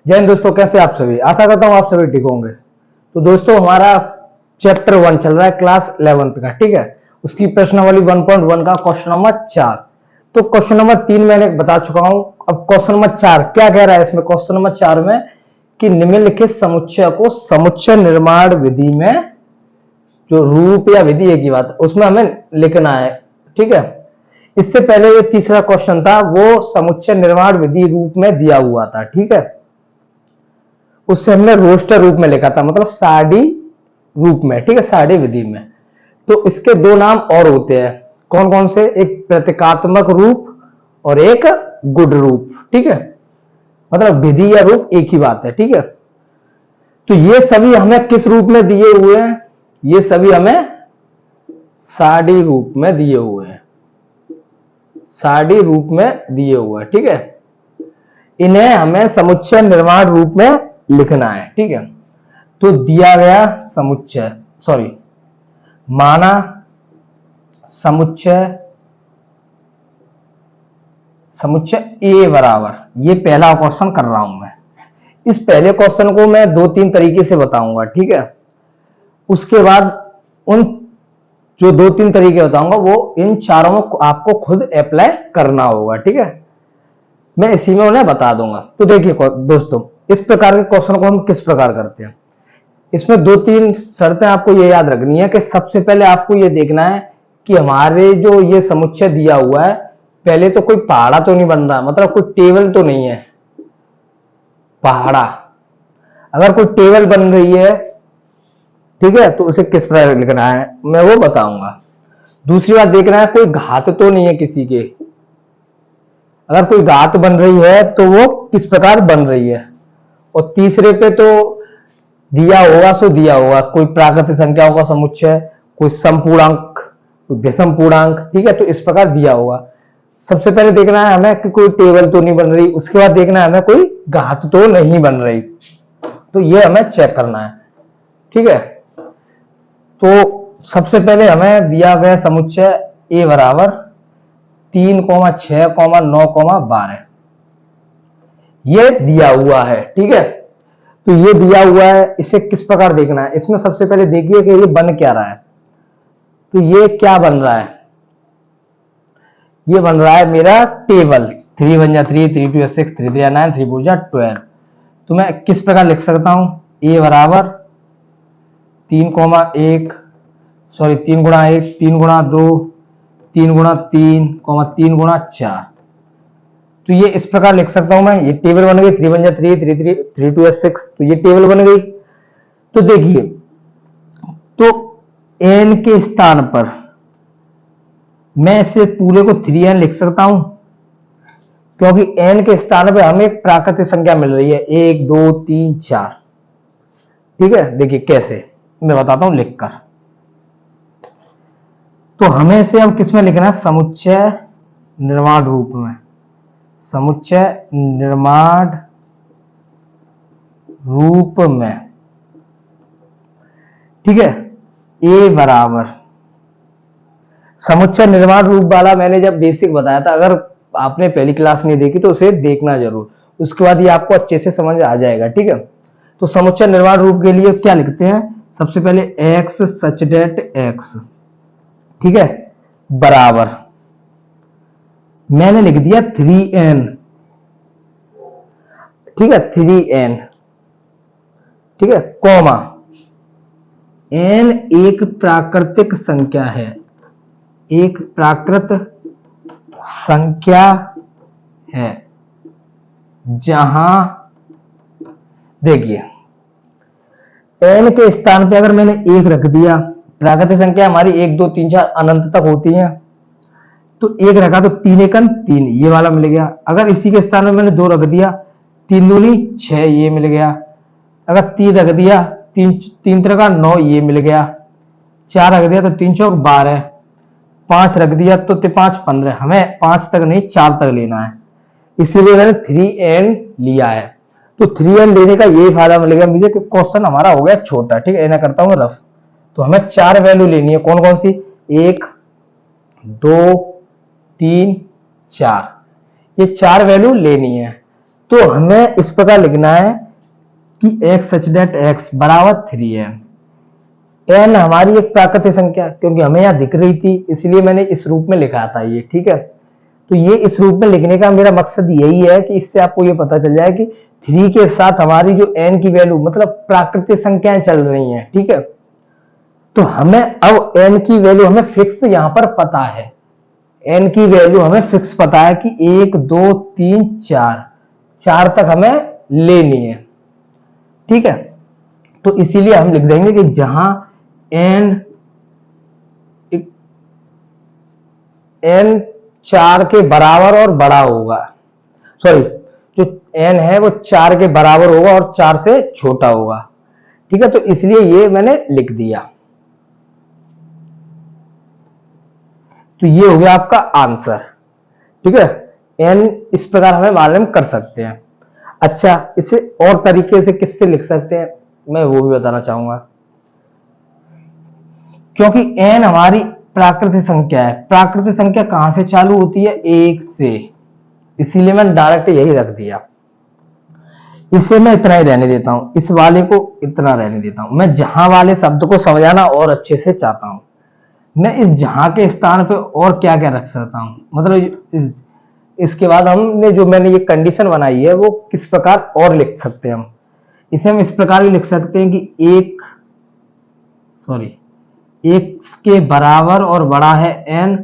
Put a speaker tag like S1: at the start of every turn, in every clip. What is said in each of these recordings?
S1: जय हिंद दोस्तों, कैसे आप सभी। आशा करता हूँ आप सभी ठीक होंगे। तो दोस्तों हमारा चैप्टर 1 चल रहा है क्लास 11th का, ठीक है। उसकी प्रश्नावली 1.1 का क्वेश्चन नंबर 4। तो क्वेश्चन नंबर 3 मैंने बता चुका हूं। अब क्वेश्चन नंबर 4 क्या कह रहा है इसमें, क्वेश्चन नंबर 4 में कि निम्नलिखित समुच्चय को समुच्चय निर्माण विधि में, जो रूप या विधि एक ही बात, उसमें हमें लिखना है, ठीक है। इससे पहले जो तीसरा क्वेश्चन था वो समुच्चय निर्माण विधि रूप में दिया हुआ था, ठीक है। उससे हमने रोस्टर रूप में लिखा था, मतलब सारणी रूप में, ठीक है, सारणी विधि में। तो इसके दो नाम और होते हैं, कौन कौन से, एक प्रतीकात्मक रूप और एक गुण रूप, ठीक है। मतलब विधि या रूप एक ही बात है, ठीक है। तो ये सभी हमें किस रूप में दिए हुए हैं, ये सभी हमें सारणी रूप में दिए हुए हैं, सारणी रूप में दिए हुए हैं, ठीक है। इन्हें हमें समुच्चय निर्माण रूप में लिखना है, ठीक है। तो दिया गया समुच्चय, माना समुच्चय ए बराबर, ये पहला क्वेश्चन कर रहा हूं मैं। इस पहले क्वेश्चन को मैं 2-3 तरीके से बताऊंगा, ठीक है। उसके बाद उन जो 2-3 तरीके बताऊंगा वो इन चारों में आपको खुद अप्लाई करना होगा, ठीक है। मैं इसी में उन्हें बता दूंगा। तो देखिए दोस्तों, इस प्रकार के क्वेश्चन को हम किस प्रकार करते हैं, इसमें 2-3 शर्तें आपको ये याद रखनी है कि सबसे पहले आपको ये देखना है कि हमारे जो ये समुच्चय दिया हुआ है, पहले तो कोई पहाड़ा तो नहीं बन रहा, मतलब कोई टेबल तो नहीं है पहाड़ा। अगर कोई टेबल बन रही है, ठीक है, तो उसे किस प्रकार लिखना है मैं वो बताऊंगा। दूसरी बात देखना है कोई घात तो नहीं है किसी के। अगर कोई घात बन रही है तो वो किस प्रकार बन रही है। और तीसरे पे तो दिया होगा सो दिया होगा, कोई प्राकृतिक संख्याओं का समुच्चय, कोई समपूर्णांक, कोई विषम पूर्णांक, ठीक है। तो इस प्रकार दिया होगा। सबसे पहले देखना है हमें कि कोई टेबल तो नहीं बन रही, उसके बाद देखना है हमें कोई घात तो नहीं बन रही। तो ये हमें चेक करना है, ठीक है। तो सबसे पहले हमें दिया गया समुच्चय ए बराबर 3,6,9,12 ये दिया हुआ है, ठीक है। तो ये दिया हुआ है, इसे किस प्रकार देखना है। इसमें सबसे पहले देखिए कि ये बन क्या रहा है। तो ये क्या बन रहा है, ये बन रहा है मेरा टेबल। 3 1 3, 3 2 6, 3 3 9, 3 4 12। तो मैं किस प्रकार लिख सकता हूं, ए बराबर 3 1 3 गुणा 1, 3 गुणा 2, 3 गुणा 3, 3 गुणा 4। तो ये इस प्रकार लिख सकता हूं मैं। ये टेबल बन गई, 3 1 3, 3 3, 3 2 6, तो ये टेबल बन गई। तो देखिए, तो n के स्थान पर मैं इसे पूरे को 3n लिख सकता हूं, क्योंकि n के स्थान पर हमें एक प्राकृतिक संख्या मिल रही है 1 2 3 4, ठीक है। देखिए कैसे, मैं बताता हूं लिखकर। तो हमें इसे अब किस में लिखना है, समुच्चय निर्माण रूप में, समुच्चय निर्माण रूप में, ठीक है। ए बराबर समुच्चय निर्माण रूप वाला मैंने जब बेसिक बताया था, अगर आपने पहली क्लास नहीं देखी तो उसे देखना जरूर, उसके बाद ये आपको अच्छे से समझ आ जाएगा, ठीक है। तो समुच्चय निर्माण रूप के लिए क्या लिखते हैं, सबसे पहले x सच डेट x, ठीक है, बराबर मैंने लिख दिया 3n, ठीक है, 3n, ठीक है, कॉमा n एक प्राकृतिक संख्या है, एक प्राकृत संख्या है, जहां देखिए n के स्थान पे अगर मैंने 1 रख दिया, प्राकृतिक संख्या हमारी 1 2 3 4 अनंत तक होती है, तो 1 रखा तो 3 1 3, ये वाला मिल गया। अगर इसी के स्थान में मैंने 2 रख दिया, 3 दूनी 6, ये मिल गया। अगर 3 रख दिया, 3 3 3 9, ये मिल गया। 4 रख दिया तो 3 4 12, 5 रख दिया तो 5 15। हमें 5 तक नहीं 4 तक लेना है, इसीलिए मैंने 3n लिया है। तो 3n लेने का यही फायदा मिलेगा मुझे कि क्वेश्चन हमारा हो गया छोटा, ठीक है। ना करता हूं रफ। तो हमें 4 वैल्यू लेनी है, कौन कौन सी, 1 2 3 4, ये 4 वैल्यू लेनी है। तो हमें इस प्रकार लिखना है कि x सच दैट x बराबर 3n। n हमारी एक प्राकृतिक संख्या, क्योंकि हमें यहां दिख रही थी इसलिए मैंने इस रूप में लिखा था ये, ठीक है। तो ये इस रूप में लिखने का मेरा मकसद यही है कि इससे आपको ये पता चल जाए कि 3 के साथ हमारी जो n की वैल्यू मतलब प्राकृतिक संख्याएं चल रही हैं, ठीक है। तो हमें अब n की वैल्यू हमें फिक्स यहां पर पता है, n की वैल्यू हमें फिक्स पता है कि 1 2 3 4 तक हमें लेनी है, ठीक है। तो इसीलिए हम लिख देंगे कि जहां n 4 के बराबर और बड़ा होगा, सॉरी जो n है वो 4 के बराबर होगा और 4 से छोटा होगा, ठीक है। तो इसलिए ये मैंने लिख दिया। तो ये हो गया आपका आंसर, ठीक है। n इस प्रकार हमें मालूम कर सकते हैं। अच्छा, इसे और तरीके से किससे लिख सकते हैं मैं वो भी बताना चाहूंगा। क्योंकि n हमारी प्राकृतिक संख्या है, प्राकृतिक संख्या कहां से चालू होती है, 1 से, इसीलिए मैंने डायरेक्ट यही रख दिया। इसे मैं इतना ही रहने देता हूं, इस वाले को इतना रहने देता हूं। मैं जहां वाले शब्द को समझाना और अच्छे से चाहता हूं, मैं इस जहां के स्थान पे और क्या क्या रख सकता हूं, मतलब इसके बाद हमने जो मैंने ये कंडीशन बनाई है वो किस प्रकार और लिख सकते हैं हम। इसे हम इस प्रकार भी लिख सकते हैं कि एक के बराबर और बड़ा है n,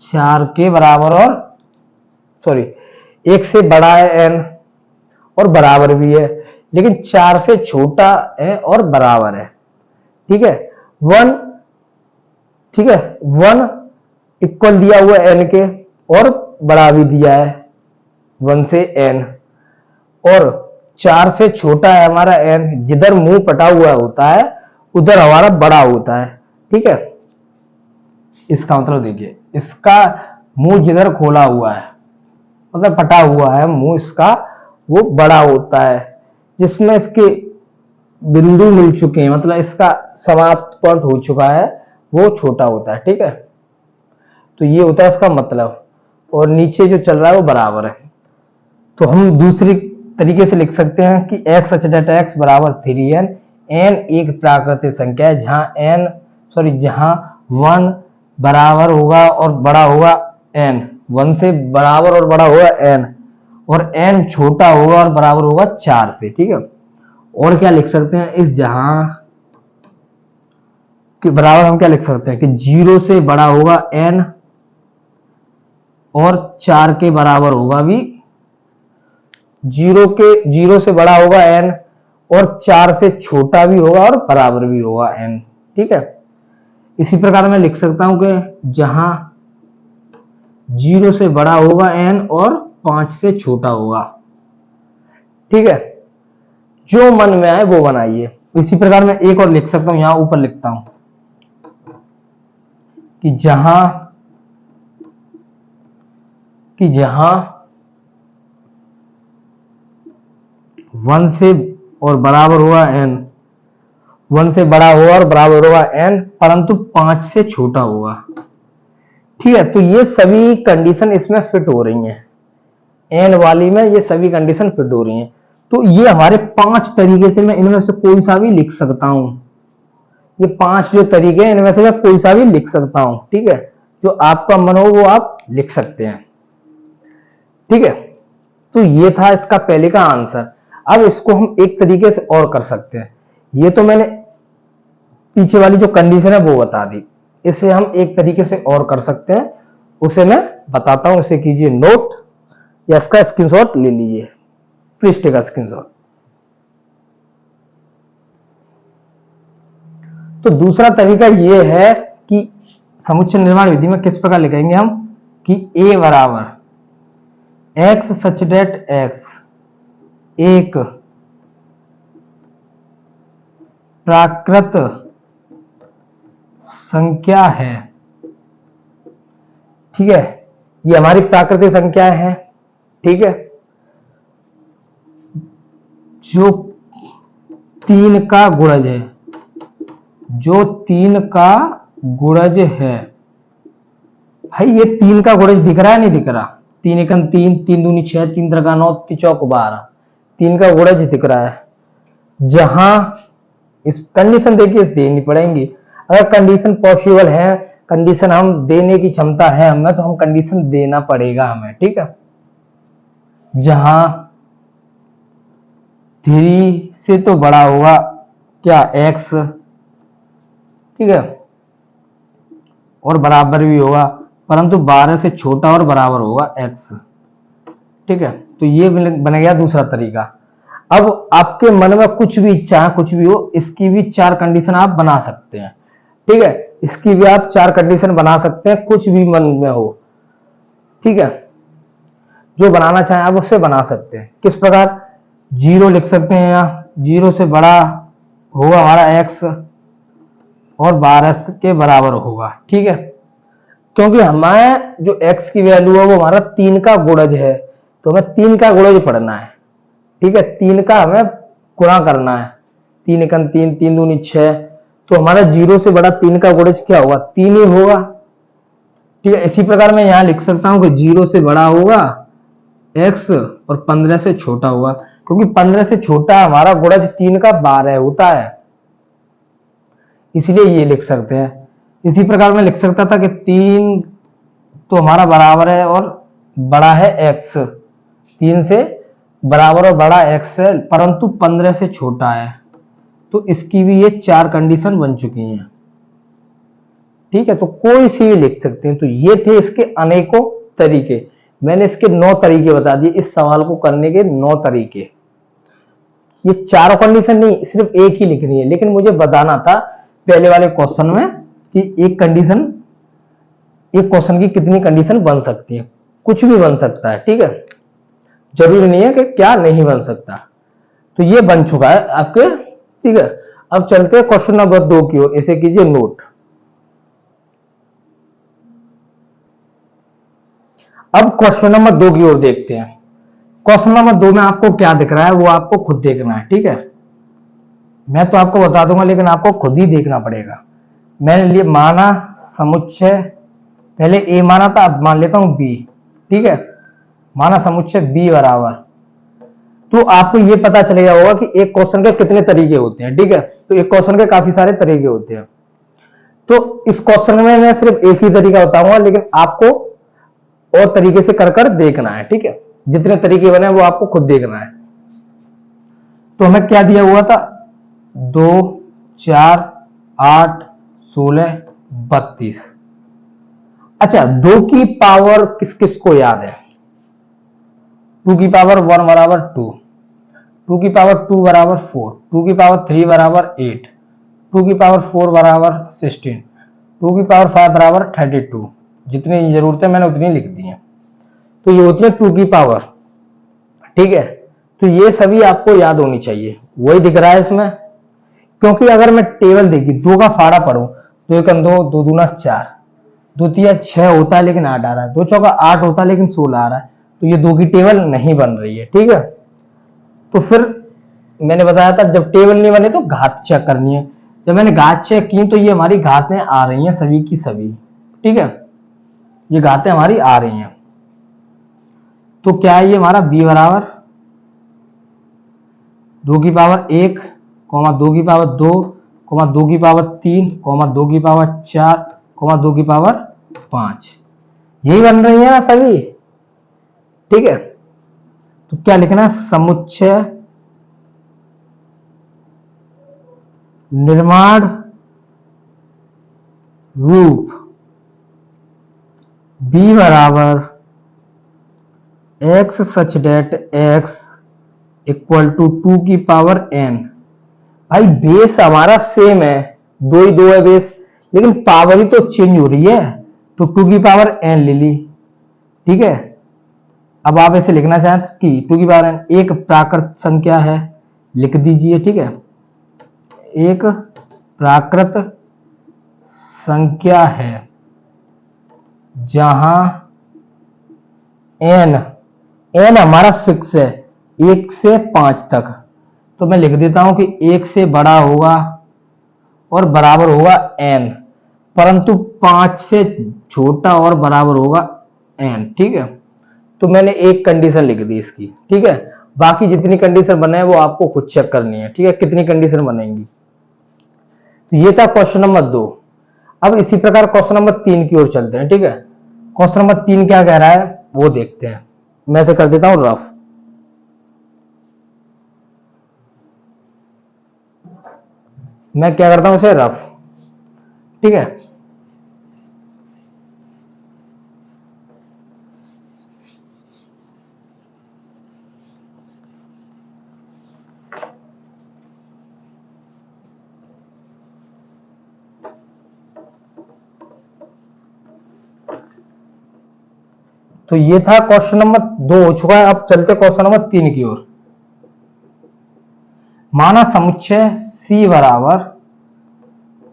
S1: 4 के बराबर और एक से बड़ा है n और बराबर भी है, लेकिन 4 से छोटा है और बराबर है, ठीक है। 1, ठीक है, 1 इक्वल दिया हुआ है n के और बड़ा भी दिया है 1 से n, और 4 से छोटा है हमारा n, जिधर मुंह पटा हुआ होता है उधर हमारा बड़ा होता है, ठीक है। इसका मतलब देखिए, इसका मुंह जिधर खोला हुआ है मतलब पटा हुआ है मुंह इसका, वो बड़ा होता है, जिसमें इसके बिंदु मिल चुके हैं मतलब इसका समाप्त पॉइंट हो चुका है वो छोटा होता है, ठीक है। तो ये होता है इसका मतलब, और नीचे जो चल रहा है वो बराबर है। तो हम दूसरी तरीके से लिख सकते हैं कि x सच दैट x बराबर 3n। n एक प्राकृतिक संख्या है जहां 1 बराबर होगा और बड़ा होगा n, 1 से बराबर और बड़ा होगा n, और n छोटा होगा और बराबर होगा 4 से, ठीक है। और क्या लिख सकते हैं, इस जहां के बराबर हम क्या लिख सकते हैं कि 0 से बड़ा होगा n और 4 के बराबर होगा भी, 0 से बड़ा होगा n और 4 से छोटा भी होगा और बराबर भी होगा n, ठीक है। इसी प्रकार मैं लिख सकता हूं कि जहां 0 से बड़ा होगा n और 5 से छोटा होगा, ठीक है। जो मन में आए वो बनाइए। इसी प्रकार मैं एक और लिख सकता हूं, यहां ऊपर लिखता हूं कि जहां 1 से और बराबर हुआ n, 1 से बड़ा होगा और बराबर होगा n परंतु 5 से छोटा होगा, ठीक है। तो ये सभी कंडीशन इसमें फिट हो रही हैं, n वाली में ये सभी कंडीशन फिट हो रही हैं। तो ये हमारे 5 तरीके से मैं इनमें से कोई सा भी लिख सकता हूं, ये 5 जो तरीके हैं इनमें से मैं कोई सा भी लिख सकता हूं, ठीक है। जो आपका मन हो वो आप लिख सकते हैं, ठीक है। तो ये था इसका पहले का आंसर। अब इसको हम एक तरीके से और कर सकते हैं। ये तो मैंने पीछे वाली जो कंडीशन है वो बता दी, इसे हम एक तरीके से और कर सकते हैं, उसे मैं बताता हूं। उसे कीजिए नोट या इसका स्क्रीनशॉट ले लीजिए, पृष्ठ का स्क्रीनशॉट। तो दूसरा तरीका ये है कि समुच्चय निर्माण विधि में किस प्रकार लिखेंगे हम कि a बराबर x सच दैट x एक प्राकृत संख्या है, ठीक है। ये हमारी प्राकृतिक संख्या है, ठीक है, जो 3 का गुणज है, जो 3 का गुणज है। भाई ये 3 का गुणज दिख रहा है नहीं दिख रहा, 3 एकम 3, 3 दूनी 6, 3 त्रिका 9, 3 चौक 12, 3 का गुणज दिख रहा है। जहां इस कंडीशन देखिए देनी पड़ेंगी, अगर कंडीशन पॉसिबल है, कंडीशन हम देने की क्षमता है हमें, तो हम कंडीशन देना पड़ेगा हमें, ठीक है। जहां 3 से तो बड़ा होगा क्या x, ठीक है, और बराबर भी होगा, परंतु 12 से छोटा और बराबर होगा x, ठीक है। तो ये बन गया दूसरा तरीका। अब आपके मन में कुछ भी इच्छा है, कुछ भी हो, इसकी भी 4 कंडीशन आप बना सकते हैं, ठीक है। इसकी भी आप 4 कंडीशन बना सकते हैं, कुछ भी मन में हो, ठीक है। जो बनाना चाहें आप उससे बना सकते हैं। किस प्रकार? 0 लिख सकते हैं, यहाँ 0 से बड़ा होगा हमारा x और 12 के बराबर होगा, ठीक है। क्योंकि हमारे जो x की वैल्यू है वो हमारा 3 का गुणज है, तो हमें 3 का गुणज पढ़ना है, ठीक है। 3 का हमें गुणा करना है, 3 एकम 3, 3 दूनी 6, तो हमारा 0 से बड़ा 3 का गुणज क्या होगा? 3 ही होगा, ठीक है। इसी प्रकार मैं यहां लिख सकता हूं कि 0 से बड़ा होगा x और 15 से छोटा होगा, क्योंकि 15 से छोटा हमारा गुणज 3 का 12 होता है, इसलिए ये लिख सकते हैं। इसी प्रकार मैं लिख सकता था कि 3 तो हमारा बराबर है और बड़ा है x, 3 से बराबर और बड़ा x है, परंतु 15 से छोटा है, तो इसकी भी ये 4 कंडीशन बन चुकी हैं, ठीक है। तो कोई सी भी लिख सकते हैं। तो ये थे इसके अनेकों तरीके, मैंने इसके 9 तरीके बता दिए, इस सवाल को करने के 9 तरीके। ये 4 कंडीशन नहीं, सिर्फ एक ही लिखनी है, लेकिन मुझे बताना था पहले वाले क्वेश्चन में कि एक क्वेश्चन की कितनी कंडीशन बन सकती है। कुछ भी बन सकता है, ठीक है, जरूरी नहीं है कि क्या नहीं बन सकता। तो ये बन चुका है आपके, ठीक है। अब चलते हैं क्वेश्चन नंबर 2 की ओर, इसे कीजिए नोट। अब क्वेश्चन नंबर 2 की ओर देखते हैं। क्वेश्चन नंबर 2 में आपको क्या दिख रहा है वो आपको खुद देखना है, ठीक है। मैं तो आपको बता दूंगा, लेकिन आपको खुद ही देखना पड़ेगा। मैंने लिए माना समुच्चय, पहले ए माना था, अब मान लेता हूं बी, ठीक है। माना समुच्चय बी बराबर, तो आपको ये पता चलेगा होगा कि एक क्वेश्चन के कितने तरीके होते हैं, ठीक है। तो एक क्वेश्चन के काफी सारे तरीके होते हैं। तो इस क्वेश्चन में मैं सिर्फ एक ही तरीका बताऊंगा, लेकिन आपको और तरीके से कर देखना है, ठीक है। जितने तरीके बने वो आपको खुद देखना है। तो हमें क्या दिया हुआ था? 2, 4, 8, 16, 32। अच्छा, 2 की पावर किस किस को याद है? 2 की पावर 1 बराबर 2, 2 की पावर 2 बराबर 4, 2 की पावर 3 बराबर 8, 2 की पावर 4 बराबर 16, 2 की पावर 5 बराबर 32। जितनी जरूरत है मैंने उतनी लिख दी है। तो ये होती है 2 की पावर, ठीक है। तो ये सभी आपको याद होनी चाहिए, वही दिख रहा है इसमें। क्योंकि अगर मैं टेबल देखी 2 का फाड़ा पढ़ूं, 2 एकम 2, 2 दूना 4, 2 तिया 6 होता है लेकिन 8 आ रहा है, 2 चौका 8 होता है लेकिन 16 आ रहा है, तो ये 2 की टेबल नहीं बन रही है, ठीक है। तो फिर मैंने बताया था जब टेबल नहीं बने तो घात चेक करनी है। जब मैंने घात चेक की तो ये हमारी घातें आ रही हैं सभी की सभी, ठीक है, ये घातें हमारी आ रही हैं। तो क्या है ये हमारा b बराबर 2 की पावर 1, 2 की पावर 2, 2 की पावर 3, 2 की पावर 4, 2 की पावर 5, यही बन रही है ना सभी, ठीक है। तो क्या लिखना है? समुच्चय निर्माण रूप b बराबर x such that x equal to 2 की पावर n। भाई बेस हमारा सेम है, 2 ही 2 है बेस, लेकिन पावर ही तो चेंज हो रही है, तो 2 की पावर n ले ली, ठीक है। अब आप ऐसे लिखना चाहें कि 2 की पावर n एक प्राकृत संख्या है, लिख दीजिए, ठीक है। एक प्राकृत संख्या है जहां n हमारा फिक्स है 1 से 5 तक, तो मैं लिख देता हूं कि 1 से बड़ा होगा और बराबर होगा n, परंतु 5 से छोटा और बराबर होगा n, ठीक है। तो मैंने एक कंडीशन लिख दी इसकी, ठीक है। बाकी जितनी कंडीशन बने हैं वो आपको खुद चेक करनी है, ठीक है, कितनी कंडीशन बनेंगी। तो ये था क्वेश्चन नंबर 2। अब इसी प्रकार क्वेश्चन नंबर 3 की ओर चलते हैं, ठीक है। क्वेश्चन नंबर 3 क्या कह रहा है वो देखते हैं। मैं से कर देता हूं रफ। मैं क्या करता हूं इसे रफ, ठीक है। तो ये था क्वेश्चन नंबर 2 हो चुका है। अब चलते क्वेश्चन नंबर 3 की ओर। माना समुच्चय C बराबर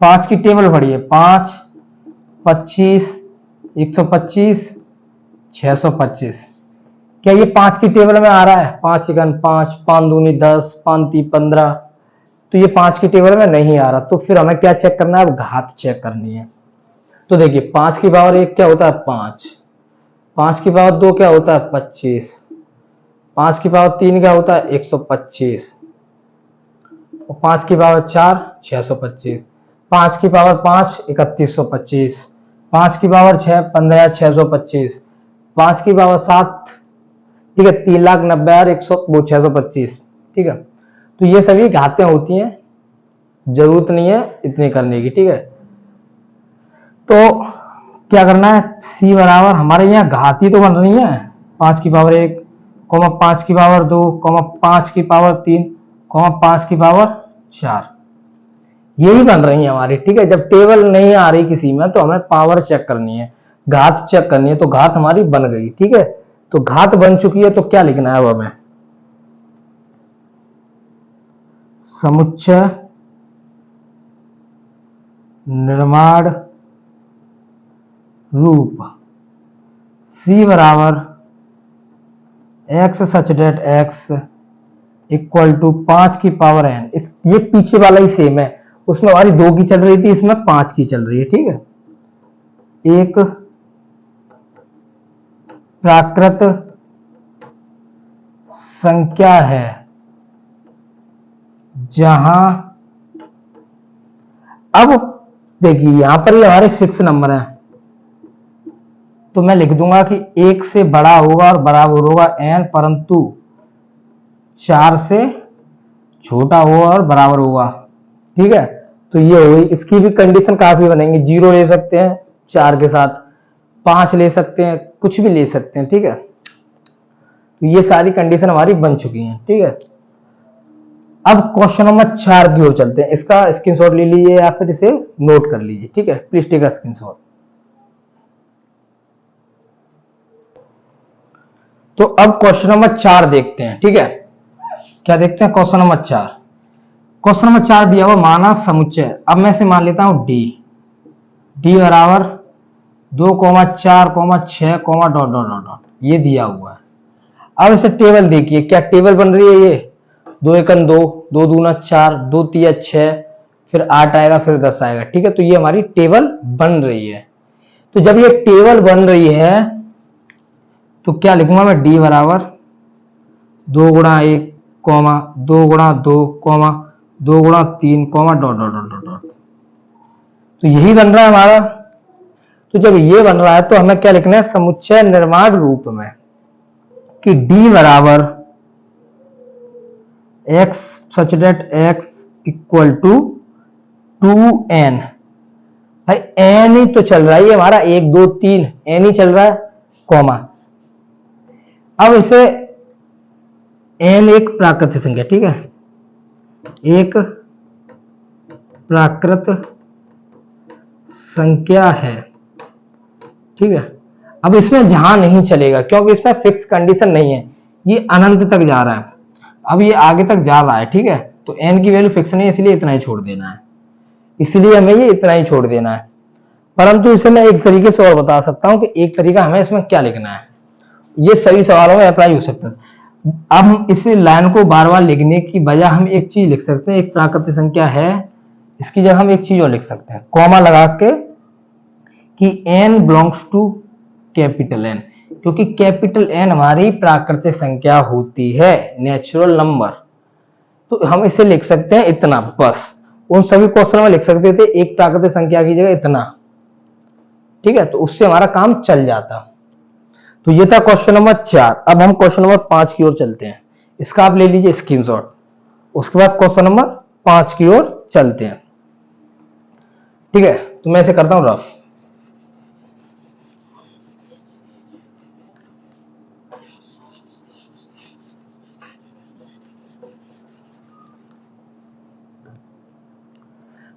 S1: 5 की टेबल पड़ी है, 5, 25, 125, 625। क्या ये 5 की टेबल में आ रहा है? 5 एकन 5, 5 दूनी 10, 5 ती 15। तो ये 5 की टेबल में नहीं आ रहा, तो फिर हमें क्या चेक करना है? अब घात चेक करनी है। तो देखिए 5 की पावर 1 क्या होता है? 5। 5 की पावर 2 क्या होता है? 25। 5 की पावर 3 क्या होता है? 125। और 5 की पावर 4 625। 5 की पावर 5 3125। 5 की पावर 6 15625। 5 की पावर 7, ठीक है, 3,90,100 ठीक है। तो ये सभी घातें होती हैं, जरूरत नहीं है इतनी करने की, ठीक है। तो क्या करना है? C बराबर हमारे यहाँ घाती तो बन रही है 5 की पावर 1, 5 की पावर 2, 5 की पावर 3, 5 की पावर 4, यही बन रही है हमारी, ठीक है। जब टेबल नहीं आ रही किसी में तो हमें पावर चेक करनी है, घात चेक करनी है। तो घात हमारी बन गई, ठीक है। तो घात बन चुकी है, तो क्या लिखना है अब हमें? समुच्चय निर्माण रूप C बराबर x such that x equal to 5 की पावर n। ये पीछे वाला ही सेम है, उसमें हमारी 2 की चल रही थी, इसमें 5 की चल रही है, ठीक है। एक प्राकृत संख्या है जहां, अब देखिए यहां पर ये हमारे फिक्स नंबर हैं, तो मैं लिख दूंगा कि 1 से बड़ा होगा और बराबर होगा n, परंतु 4 से छोटा होगा और बराबर होगा, ठीक है। तो ये हो गई। इसकी भी कंडीशन काफी बनेंगी, 0 ले सकते हैं 4 के साथ, 5 ले सकते हैं, कुछ भी ले सकते हैं, ठीक है। तो ये सारी कंडीशन हमारी बन चुकी हैं, ठीक है। अब क्वेश्चन नंबर 4 की ओर चलते हैं। इसका स्क्रीनशॉट ले लीजिए या फिर इसे नोट कर लीजिए, ठीक है। Please take a screenshot. तो अब क्वेश्चन नंबर 4 देखते हैं, ठीक है। क्या देखते हैं? Question number 4। क्वेश्चन नंबर 4 दिया हुआ माना समुच्चय, अब मैं इसे मान लेता हूं डी बराबर 2, 4, 6, डॉट डॉट डॉट, ये दिया हुआ है। अब इसे टेबल देखिए, क्या टेबल बन रही है? ये 2 एकन 2, 2 दूना 4, 2 तिया 6, फिर 8 आएगा, फिर 10 आएगा, ठीक है। तो ये हमारी टेबल बन रही है। तो जब ये टेबल बन रही है तो क्या लिखूंगा मैं? डी बराबर 2 गुणा 1, 2 गुणा 2, 2 गुणा 3, डॉट डॉट डॉट डॉट। तो यही बन रहा है हमारा। तो जब ये बन रहा है तो हमें क्या लिखना है? समुच्चय निर्माण रूप में कि D बराबर x such that x equal to 2n। भाई n ही तो चल रहा है हमारा, 1 2 3 n ही चल रहा है, कॉमा। अब इसे n एक प्राकृत संख्या, ठीक है, एक प्राकृत संख्या है, ठीक है। अब इसमें जहां नहीं चलेगा क्योंकि इसमें फिक्स कंडीशन नहीं है, ये अनंत तक जा रहा है। अब ये आगे तक जा रहा है, ठीक है। तो n की वैल्यू फिक्स नहीं है, इसलिए इतना ही छोड़ देना है, इसलिए हमें ये इतना ही छोड़ देना है। परंतु इसे मैं एक तरीके से और बता सकता हूं कि एक तरीका हमें इसमें क्या लिखना है, ये सभी सवालों में अप्लाई हो सकता है। अब हम इस लाइन को बार बार लिखने की बजाय हम एक चीज लिख सकते हैं, एक प्राकृतिक संख्या है, इसकी जगह हम एक चीज और लिख सकते हैं, कॉमा लगा के कि n belongs to capital N। क्योंकि कैपिटल एन हमारी प्राकृतिक संख्या होती है, नेचुरल नंबर। तो हम इसे लिख सकते हैं इतना, बस। उन सभी क्वेश्चन में लिख सकते थे एक प्राकृतिक संख्या की जगह इतना, ठीक है, तो उससे हमारा काम चल जाता। तो ये था क्वेश्चन नंबर 4। अब हम क्वेश्चन नंबर 5 की ओर चलते हैं, इसका आप ले लीजिए स्क्रीनशॉट। उसके बाद क्वेश्चन नंबर 5 की ओर चलते हैं, ठीक है। तो मैं इसे करता हूं रफ।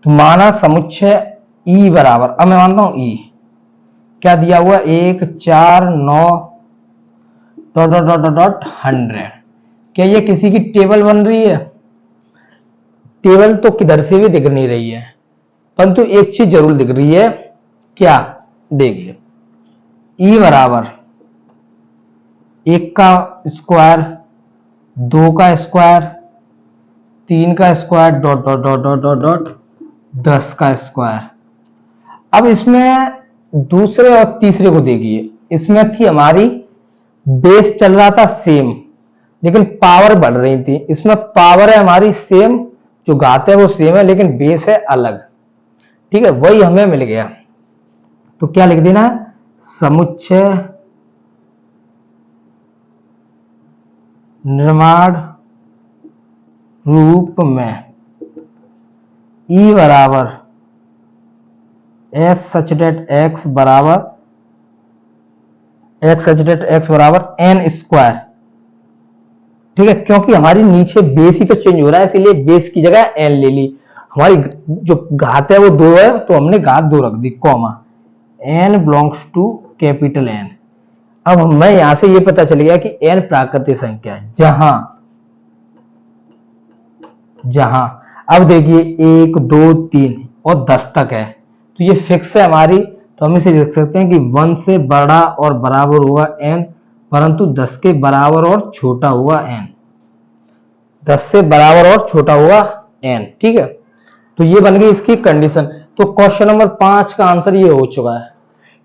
S1: तो माना समुच्चय ई बराबर, अब मैं मानता हूं ई क्या दिया हुआ, 1 4 9 डॉट डॉट डॉट डॉट 100। क्या ये किसी की टेबल बन रही है? टेबल तो किधर से भी दिख नहीं रही है, परंतु एक चीज जरूर दिख रही है, क्या? देखिए, ई बराबर 1 का स्क्वायर, 2 का स्क्वायर, 3 का square dot dot dot dot dot dot 10 का स्क्वायर। अब इसमें दूसरे और तीसरे को देखिए, इसमें थी हमारी बेस चल रहा था सेम, लेकिन पावर बढ़ रही थी। इसमें पावर है हमारी सेम, जो घात है वो सेम है, लेकिन बेस है अलग, ठीक है। वही हमें मिल गया। तो क्या लिख देना है, समुच्चय निर्माण रूप में ई बराबर एस सच डेट एक्स बराबर एक्स सच डेट एक्स बराबर एन स्क्वायर, ठीक है। क्योंकि हमारी नीचे बेस ही तो चेंज हो रहा है, इसीलिए बेस की जगह एन ले ली। हमारी जो घात है वो 2 है, तो हमने घात 2 रख दी, comma N belongs to capital N. अब हमें यहां से ये पता चल गया कि एन प्राकृतिक संख्या है, जहां अब देखिए 1 2 3 और 10 तक है, तो ये फिक्स है हमारी। तो हम इसे लिख सकते हैं कि 1 से बड़ा और बराबर होगा n, परंतु 10 के बराबर और छोटा होगा n। 10 से बराबर और छोटा होगा n, ठीक है। तो ये बन गई इसकी कंडीशन। तो क्वेश्चन नंबर 5 का आंसर ये हो चुका है,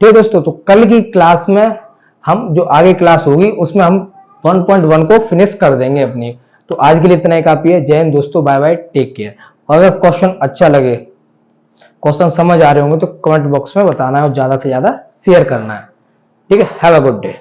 S1: ठीक है दोस्तों। तो कल की क्लास में हम जो आगे क्लास होगी उसमें हम 1.1 को फिनिश कर देंगे अपनी। तो आज के लिए इतना ही काफी है। जय हिंद दोस्तों, बाय बाय, टेक केयर। अगर क्वेश्चन अच्छा लगे, क्वेश्चन समझ आ रहे होंगे तो कमेंट बॉक्स में बताना है और ज्यादा से ज्यादा शेयर करना है, ठीक है। Have a good day.